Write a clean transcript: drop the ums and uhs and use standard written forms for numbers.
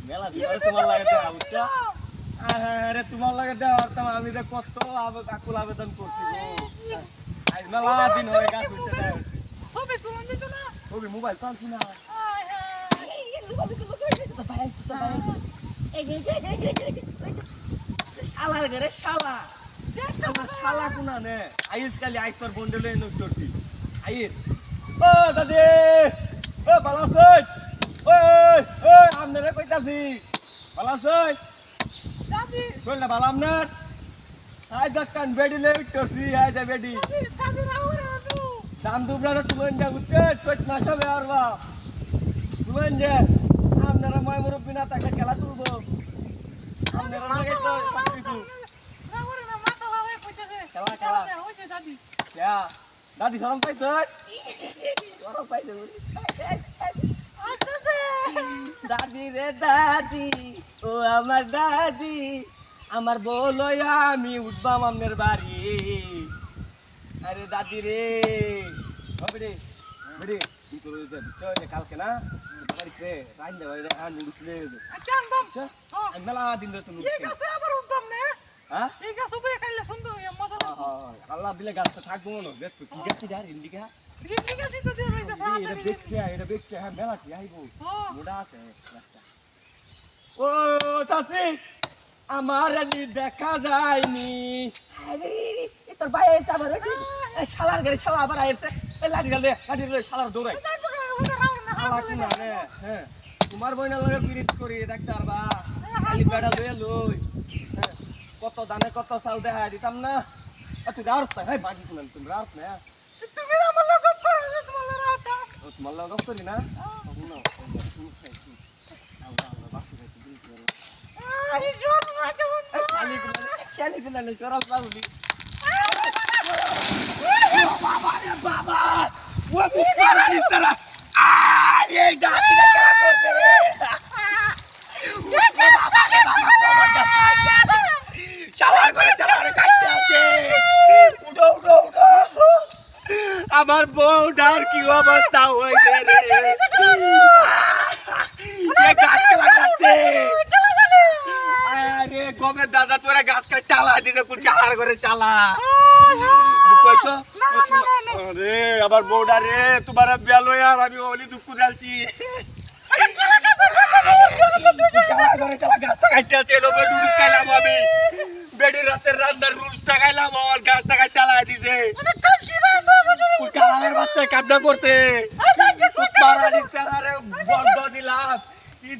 মেলা দিবার তোমার লাগে দেওয়া বুঝছো? আরে তোমার লাগে দেওয়া আমি যে কত আকুল আবেদন করছি গো। আজ মেলা দিন হয়ে গাছ উঠতে দেয়। হবে তোমার দিত না। ওই মোবাইল চালছি না। শালার ঘরে শালা। আমার শালা কোনা নে। আইস কালি আইস তোর বন্ডলে নষ্ট করছি। আইস। ও দাদি। ও ভালো আছেন? ওই ওই আমনেরে কইতাছি। ভালো আছেন? দাদি কইলা ভালো আমনের? আই দক্কান বেডি লে উঠছি আই দা বেডি। দাদি রাউরে আছো। দাম দুবরা তুমি না বুঝছে চট না সবে আরবা। তুমি যে আপনারা ময় মুরব্বি না তাকে খেলা তুলবো। আপনারা লাগে তো সবকিছু। রাউরে না মাথা লাগায় কইতাছে। খেলা খেলা। হইছে দাদি। ইয়া দাদি শরম পাইছ? শরম পাইছ? আচ্ছা দাদি রে দাদি ও আমার দাদি আমার বলো আমি উঠবাম আপনার বাড়ি। আরে দাদি রে বেড়ে বেড়ে কালকে না বাড়িতে রাইন দেওয়া আর নুড়ুছিলে আচ্ছা আনবাম। মেলা দিন তো এই গাছে আবার উঠবাম না। হ্যাঁ এই গাছ উপরে খাইলে সুন্দর মজা লাগবে। আল্লাহ দিলে গাছটা থাকবো মনে দেখো কি গাছ আর ইন্ডিকা রিমনি গাছ তো দিয়ে রইছে এটা বেচছে হ্যাঁ মেলা কি আইবো হ্যাঁ মোটা আছে গাছটা। ও চাচি আমার আজ দেখা যায়নি। আরে তোর ভাই এটা আবার শালার গাড়ি শালা আবার আইছে লাঠি গালে শালার দৌড়াই শালা কি না রে হ্যাঁ তোমার বইনা লগে পিরিত করি ডাক্তার বা খালি বেড়া লয়ে লই হ্যাঁ কত দানে কত চাল দেখা দিতাম না তুই রাত না হ্যাঁ বাকি শুনেন তুমি রাত না তুমি আমার লগে গপ করো না তোমার রাতা। তোমার লগে গপ করি না শুনো আই জোর মাকে বন্ধ। শালি গুলা চোরা পাবলি বাবা ও কি পারানি তারা আরে ডাকি না খেলা করতে রে চালার করে কাটতে আছে উঠো উঠো উঠো আমার বউটার কি অবস্থা হয়েছে রে এ গাছ খেলা কাটতে আরে গমের দাদা তোরা গাছ কাট চালা দিতে কোন চালার করে চালা কইছো আরে আবার বউডা রে তোমার বেলো আর আমি ওলি দুঃখ দিলছি চালা করে চালা গাছ কাটতে আছে লোবে দুধ খাইলাম আমি বেডি রাতের রান্নার রুলসটা খাইলাম আর গাছটা কাট চালা দিছে কোন চালার বাচ্চা কামনা করছে মারা দিছে আরে বন্ধ দিলাম কি